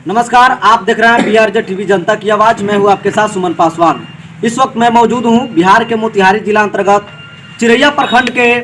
नमस्कार, आप देख रहे हैं बीआरजे टीवी जनता की आवाज़। मैं हूं आपके साथ सुमन पासवान। इस वक्त मैं मौजूद हूं बिहार के मोतिहारी जिला अंतर्गत चिरैया प्रखंड के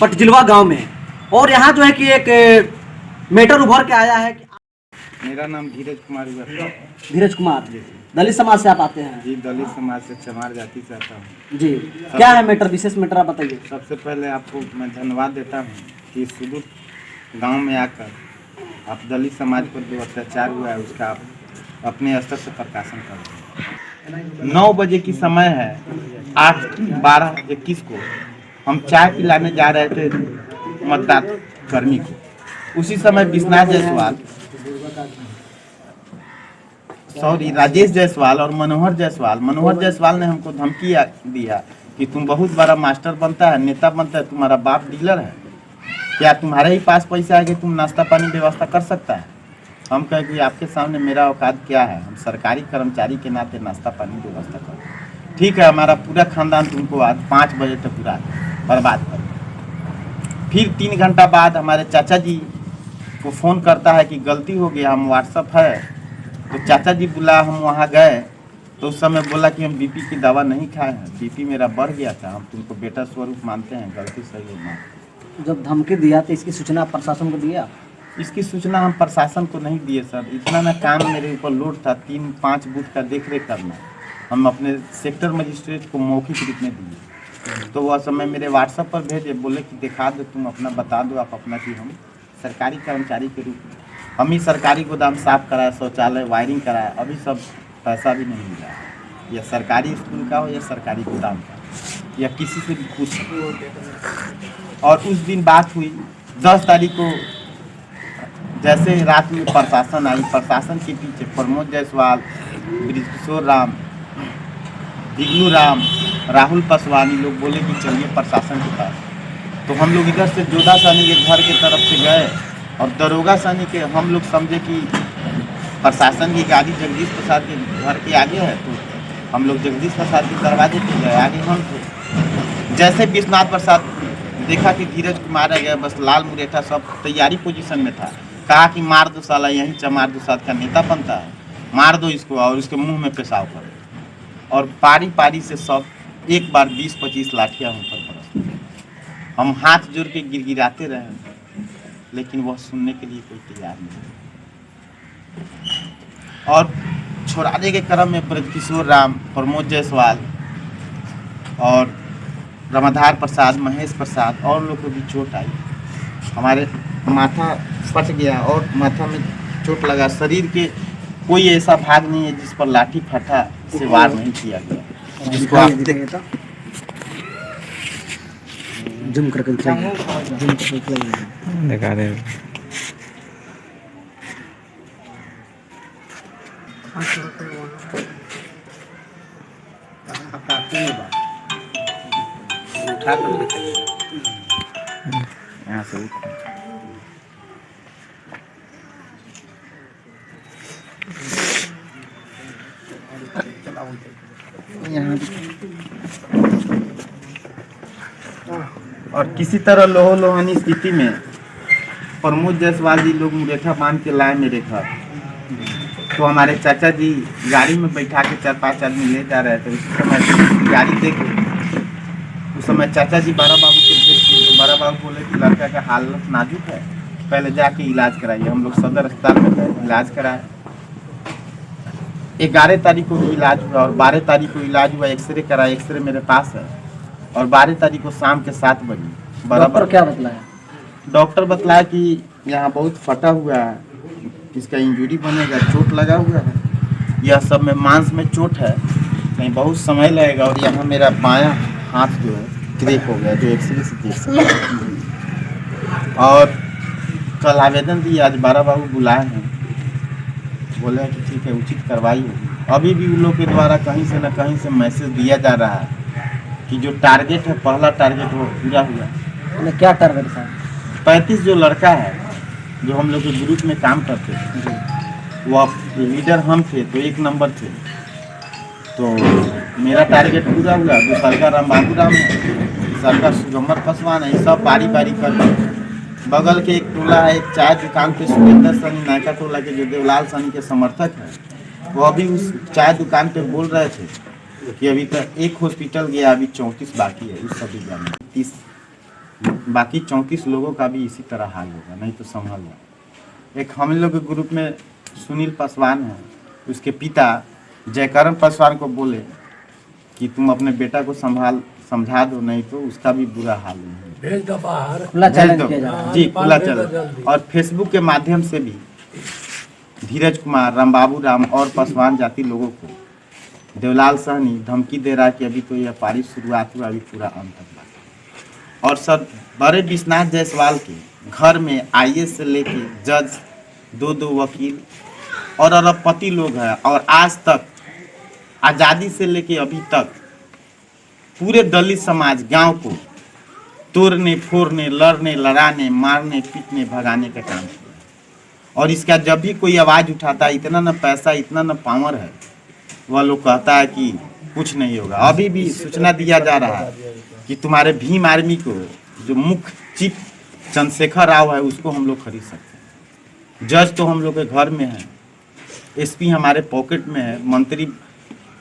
पटजिलवा गांव में। और यहां जो है कि एक मैटर उभर के आया है कि मेरा नाम धीरज कुमार हुआ था। धीरज कुमार दलित समाज से आप आते हैं? जी, दलित समाज से, चमार जाति से आता हूँ। जी, क्या है मैटर, विशेष मैटर आप बताइए। सबसे पहले आपको मैं धन्यवाद देता हूँ कि सुदूर गांव में आकर आप दलित समाज पर जो अत्याचार हुआ है उसका आप अपने स्तर से प्रकाशन कर रहे हैं। 9 बजे की समय है, 8/12/21 को हम चाय पिलाने जा रहे थे मतदान कर्मी को। उसी समय विश्वनाथ जायसवाल, राजेश जायसवाल और मनोहर जायसवाल ने हमको धमकी दिया कि तुम बहुत बड़ा मास्टर बनता है, नेता बनता है, तुम्हारा बाप डीलर है, क्या तुम्हारे ही पास पैसा है कि तुम नाश्ता पानी व्यवस्था कर सकता है। हम कहें कि आपके सामने मेरा औकात क्या है, हम सरकारी कर्मचारी के नाते नाश्ता पानी व्यवस्था करें। ठीक है, हमारा पूरा खानदान तुमको आज 5 बजे तक पूरा बर्बाद कर। फिर 3 घंटा बाद हमारे चाचा जी को फ़ोन करता है कि गलती हो गया, हम व्हाट्सअप है। तो चाचा जी बुला, हम वहाँ गए तो उस समय बोला कि हम बीपी की दवा नहीं खाए हैं, बीपी मेरा बढ़ गया था, हम तुमको बेटा स्वरूप मानते हैं, गलती सही है। जब धमकी दिया तो इसकी सूचना प्रशासन को दिया? इसकी सूचना हम प्रशासन को नहीं दिए सर, इतना ना काम मेरे ऊपर लोड था, 3-5 बूथ का देख रेख करना। हम अपने सेक्टर मजिस्ट्रेट को मौखिक रूप में दिए, तो वह समय मेरे व्हाट्सएप पर भेजे, बोले कि दिखा दो, तुम अपना बता दो आप अपना कि हम सरकारी कर्मचारी के रूप में हम ही सरकारी गोदाम साफ कराया, शौचालय वायरिंग कराया, अभी सब पैसा भी नहीं मिला है। या सरकारी स्कूल का हो या सरकारी गोदाम का या किसी से भी पूछ। और उस दिन बात हुई 10 तारीख को, जैसे रात में प्रशासन आई, प्रशासन के पीछे प्रमोद जायसवाल, ब्रिजकिशोर राम, दिग्नू राम, राहुल पासवानी लोग बोले कि चलिए प्रशासन के पास। तो हम लोग इधर से जोधा सानी के घर की तरफ से गए और दरोगा सानी के हम लोग समझे कि प्रशासन की गाड़ी जगदीश प्रसाद के घर के आगे है, तो हम लोग जगदीश प्रसाद के दरवाजे पे गए, आगे हम थे। जैसे विश्वनाथ प्रसाद देखा कि धीरज कुमार आ गया, बस लाल मुरेठा सब तैयारी पोजीशन में था, कहा कि मार दो साला, यही चमार दुसाद का नेता बनता है, मार दो इसको और इसके मुंह में पेशाब करो। और पारी पारी से सब एक बार 20-25 लाठियाँ हम पर पड़ा। हम हाथ जोड़ के गिड़गिड़ाते रहे, लेकिन वह सुनने के लिए कोई तैयार नहीं। और छोड़ाने के क्रम में ब्रजकिशोर राम, प्रमोद जायसवाल और रामाधार प्रसाद, महेश प्रसाद और लोग को भी चोट आई। हमारे माथा फट गया और माथा में चोट लगा। शरीर के कोई ऐसा भाग नहीं है जिस पर लाठी फटा से वार नहीं किया गया। जिसको आप जूम करके दिखा रहे हैं। यहाँ से और किसी तरह लोहो लोहानी स्थिति में प्रमोद जायसवाल जी लोग मुरेठा बांध के लाए मेरे घर। तो हमारे चाचा जी गाड़ी में बैठा के 4-5 आदमी ले जा रहे थे। उस समय गाड़ी देखे, उस समय चाचा जी बारा बाबू के भेज किए, तो बारा बाबू बोले कि लड़का का हालत नाजुक है, पहले जाके इलाज कराइए। हम लोग सदर अस्पताल में गए, इलाज कराया। 11 तारीख को भी इलाज हुआ और 12 तारीख को इलाज हुआ, एक्सरे कराया, एक्सरे मेरे पास है। और 12 तारीख को शाम के 7 बजे बराबर क्या बतलाया? डॉक्टर बतलाया कि यहाँ बहुत फटा हुआ है, इसका इंजरी बनेगा, चोट लगा हुआ है, यह सब में मांस में चोट है, कहीं बहुत समय लगेगा। और यहाँ मेरा बायां हाथ जो है क्रैक हो गया, जो एक्सरे से देख सकते। और कल आवेदन दिया, आज बारा बाबू बुलाए हैं, बोले कि ठीक है उचित कार्रवाई होगी। अभी भी उन लोग के द्वारा कहीं से न कहीं से मैसेज दिया जा रहा है कि जो टारगेट है, पहला टारगेट वो पूरा हुआ। क्या टारगेट था? 35 जो लड़का है जो हम लोग के ग्रुप में काम करते थे, वो लीडर हम थे, तो 1 नंबर थे। तो मेरा टारगेट पूरा हुआ। दूसरा राम बाबू राम है, तीसरा सुगम्बर पासवान है, सब बारी बारी कर बगल के एक टोला है, एक चाय दुकान पे सुरेंद्र सनी नायका टोला के जो देवलाल सनी के समर्थक हैं, वो अभी उस चाय दुकान पे बोल रहे थे कि अभी तक एक हॉस्पिटल गया, अभी 34 बाकी है इस सभी में 30 बाकी 34 लोगों का भी इसी तरह हाल होगा, नहीं तो संभल है। एक हम लोग के ग्रुप में सुनील पासवान है, उसके पिता जयकरण पासवान को बोले कि तुम अपने बेटा को समझा दो, नहीं तो उसका भी बुरा हाल है, भेज दो बाहर, खुला भेज चैलेंज दो। किया जा रहा है। जी निकाल खुला भेज दो चल। जल्दी। और फेसबुक के माध्यम से भी धीरज कुमार, रामबाबू राम और पासवान जाति लोगों को देवलाल सहनी धमकी दे रहा है कि अभी तो यह पारी शुरुआत हुआ, अभी पूरा अंत तक बाकी। और सर बड़े विश्वनाथ जायसवाल के घर में आईएएस से लेके जज, दो वकील और अरबपति लोग हैं, और आज तक आज़ादी से लेके अभी तक पूरे दलित समाज गांव को तोड़ने फोड़ने, लड़ने लड़ाने, मारने पीटने भगाने का काम किया। और इसका जब भी कोई आवाज़ उठाता है, इतना न पैसा इतना न पावर है, वह लोग कहता है कि कुछ नहीं होगा। अभी भी सूचना दिया जा रहा है कि तुम्हारे भीम आर्मी को जो मुख्य चीफ चंद्रशेखर राव है उसको हम लोग खरीद सकते हैं। जज तो हम लोग के घर में है, एसपी हमारे पॉकेट में है, मंत्री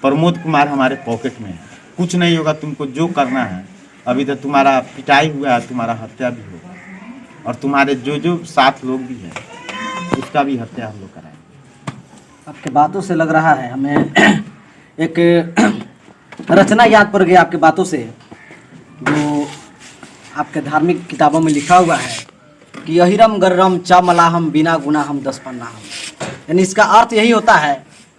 प्रमोद कुमार हमारे पॉकेट में है। कुछ नहीं होगा, तुमको जो करना है, अभी तो तुम्हारा पिटाई हुआ है, तुम्हारा हत्या भी होगा, और तुम्हारे जो 7 लोग भी हैं उसका भी हत्या हम लोग कराएंगे। आपके बातों से लग रहा है, हमें एक रचना याद पड़ गई आपके बातों से, जो आपके धार्मिक किताबों में लिखा हुआ है कि अहिरम गर्रम चा मलाहम बिना गुना हम 10 पन्ना हम। यानी इसका अर्थ यही होता है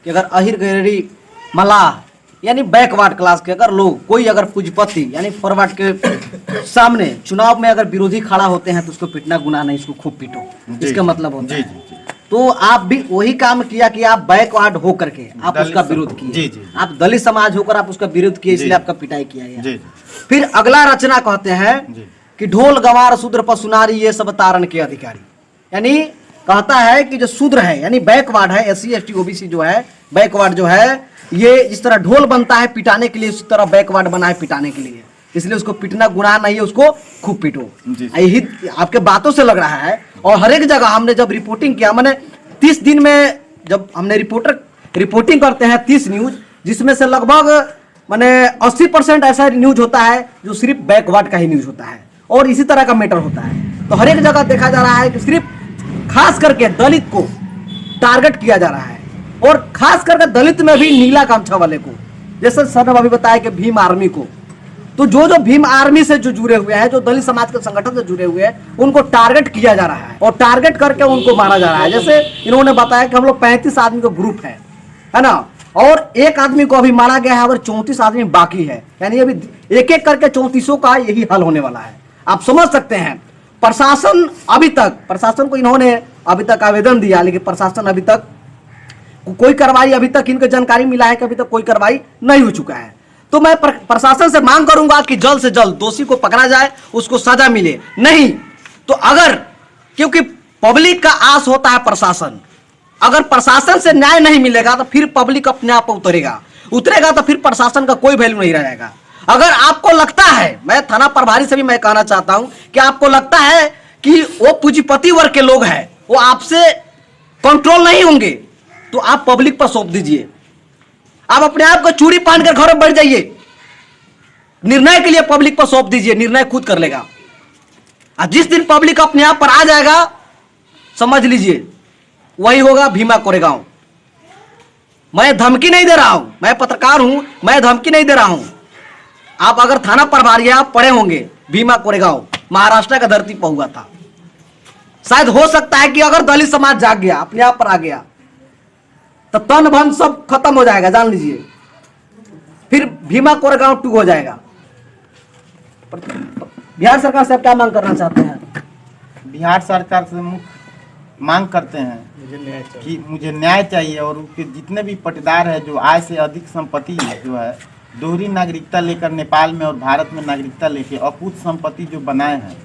कि अगर अहिर गहरी मलाह यानी बैकवर्ड क्लास के अगर लोग, कोई अगर पूंजीपति यानी फॉरवर्ड के सामने चुनाव में अगर विरोधी खड़ा होते हैं तो उसको पिटना गुनाह नहीं, उसको खूब पीटो, इसका मतलब होता है। जी। तो आप भी वही काम किया कि आप बैकवर्ड होकर के आप उसका विरोध किए। जी। आप दलित समाज होकर आप उसका विरोध किए, इसलिए आपका पिटाई किया गया। जी। फिर अगला रचना कहते हैं जी। कि ढोल गंवार शूद्र पशुनारी ये सब तारण के अधिकारी। यानी कहता है कि जो शूद्र है यानी बैकवर्ड है, SC ST OBC जो है बैकवर्ड जो है, ये जिस तरह ढोल बनता है पिटाने के लिए, उसी तरह बैकवर्ड बना है पिटाने के लिए, इसलिए उसको पिटना गुनाह नहीं है, उसको खूब पीटो। यही आपके बातों से लग रहा है। और हर एक जगह हमने जब रिपोर्टिंग किया, मैंने 30 दिन में जब हमने रिपोर्टिंग करते हैं 30 न्यूज, जिसमें से लगभग मैंने 80% ऐसा न्यूज होता है जो सिर्फ बैकवर्ड का ही न्यूज होता है और इसी तरह का मैटर होता है। तो हर एक जगह देखा जा रहा है कि सिर्फ खास करके दलित को टारगेट किया जा रहा है, और खास करके दलित में भी नीला गमछा वाले को, जैसे सर ने अभी बताया कि भीम आर्मी को, तो जो भीम आर्मी से जो जुड़े हुए हैं, जो दलित समाज के संगठन से जुड़े हुए हैं, उनको टारगेट किया जा रहा है और टारगेट करके उनको मारा जा रहा है। जैसे इन्होंने बताया कि हम लोग 35 आदमी का ग्रुप है ना, और एक आदमी को अभी मारा गया है और 34 आदमी बाकी है। यानी अभी एक एक करके 34 का यही हाल होने वाला है। आप समझ सकते हैं प्रशासन प्रशासन को इन्होंने अभी तक आवेदन दिया, लेकिन प्रशासन अभी तक कोई कार्रवाई, अभी तक इनको जानकारी मिला है कि अभी तक कोई कार्रवाई नहीं हो चुका है। तो मैं प्रशासन से मांग करूंगा कि जल्द से जल्द दोषी को पकड़ा जाए, उसको सजा मिले। नहीं तो अगर, क्योंकि पब्लिक का आस होता है प्रशासन, अगर प्रशासन से न्याय नहीं मिलेगा तो फिर पब्लिक अपने आप उतरेगा तो फिर प्रशासन का कोई वैल्यू नहीं रहेगा। अगर आपको लगता है, मैं थाना प्रभारी से भी मैं कहना चाहता हूं कि आपको लगता है कि वो पूंजीपति वर्ग के लोग हैं, वो आपसे कंट्रोल नहीं होंगे, तो आप पब्लिक पर सौंप दीजिए। आप अपने आप को चूड़ी पहन कर घर में बैठ जाइए, निर्णय के लिए पब्लिक पर सौंप दीजिए, निर्णय खुद कर लेगा। और जिस दिन पब्लिक अपने आप पर आ जाएगा, समझ लीजिए वही होगा भीमा कोरेगांव। मैं धमकी नहीं दे रहा हूं, मैं पत्रकार हूं, मैं धमकी नहीं दे रहा हूं। आप अगर थाना प्रभारी आप पढ़े होंगे, भीमा कोरेगांव महाराष्ट्र का धरती पर हुआ था। शायद हो सकता है कि अगर दलित समाज जाग गया, अपने आप पर आ गया, तो तन भन सब खत्म हो जाएगा, जान लीजिए। फिर भीमा कोरेगांव 2 हो जाएगा। बिहार सरकार से आप क्या मांग करना चाहते हैं? बिहार सरकार से मुख्य मांग करते हैं कि मुझे न्याय चाहिए, और उसके जितने भी पट्टेदार है जो आय से अधिक संपत्ति जो है, दोहरी नागरिकता लेकर नेपाल में और भारत में नागरिकता लेके अकूत संपत्ति जो बनाए हैं,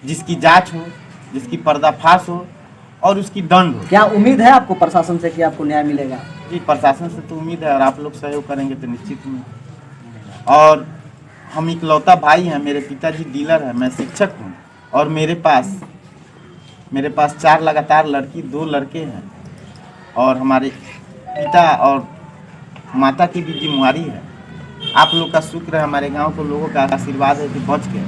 जिसकी जांच हो, जिसकी पर्दाफाश हो और उसकी दंड हो। क्या उम्मीद है आपको प्रशासन से कि आपको न्याय मिलेगा? जी, प्रशासन से तो उम्मीद है, और आप लोग सहयोग करेंगे तो निश्चित में। और हम इकलौता भाई हैं, मेरे पिताजी डीलर हैं, मैं शिक्षक हूँ, और मेरे पास मेरे पास 4 लगातार लड़की, 2 लड़के हैं और हमारे पिता और माता की भी जिम्मेवारी है। आप लोग का शुक्र है, हमारे गांव को लोगों का आशीर्वाद है कि बच गए।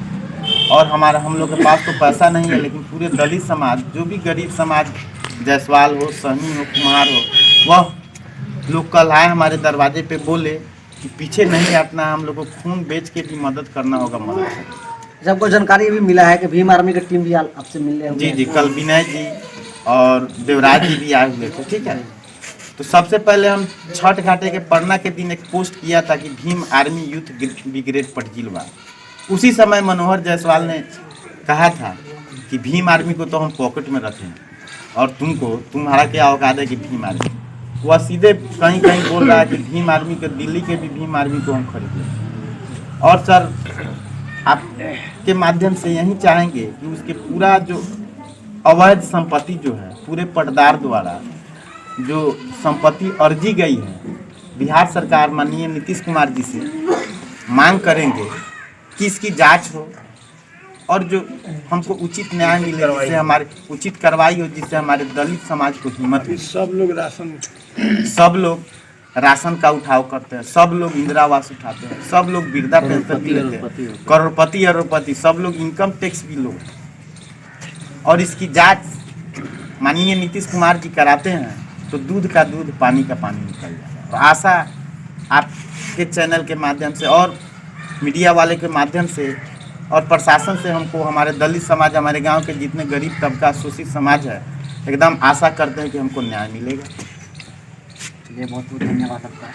और हम लोग के पास तो पैसा नहीं है, लेकिन पूरे दलित समाज, जो भी गरीब समाज, जायसवाल हो, सहनी हो, कुम्हार हो, वह लोग कल आए हमारे दरवाजे पे, बोले कि पीछे नहीं हटना, हम लोग को खून बेच के भी मदद करना होगा, मदद करें। जब को जानकारी भी मिला है कि भीम आर्मी की टीम भी आपसे मिलने हुए जी हैं। जी, कल विनय जी और देवराज जी भी आए हुए थे। ठीक है, तो सबसे पहले हम छठ घाटे के पड़ना के दिन एक पोस्ट किया था कि भीम आर्मी यूथ ब्रिगेड पटजिलवा। उसी समय मनोहर जायसवाल ने कहा था कि भीम आर्मी को तो हम पॉकेट में रखें और तुम्हारा क्या औकात है कि भीम आर्मी। वह सीधे कहीं कहीं बोल रहा है कि भीम आर्मी को, दिल्ली के भी भीम आर्मी को हम खरीदें। और सर, आपके माध्यम से यही चाहेंगे कि उसके पूरा जो अवैध संपत्ति जो है, पूरे पटदार द्वारा जो संपत्ति अर्जी गई है, बिहार सरकार माननीय नीतीश कुमार जी से मांग करेंगे कि इसकी जांच हो और जो हमको उचित न्याय मिले, जिससे हमारे उचित कार्रवाई हो, जिससे हमारे दलित समाज को हिम्मत मिले। सब लोग राशन का उठाव करते हैं, सब लोग इंदिरा आवास उठाते हैं, सब लोग वृद्धा पेंशन भी लेते हैं, करोड़पति अरबपति, सब लोग इनकम टैक्स भी लोग। और इसकी जांच माननीय नीतीश कुमार जी कराते हैं तो दूध का दूध, पानी का पानी निकल जाता है। तो आशा आपके चैनल के माध्यम से और मीडिया वाले के माध्यम से और प्रशासन से हमको, हमारे दलित समाज, हमारे गांव के जितने गरीब तबका, शोषित समाज है, एकदम आशा करते हैं कि हमको न्याय मिलेगा। चलिए, बहुत बहुत धन्यवाद आपका।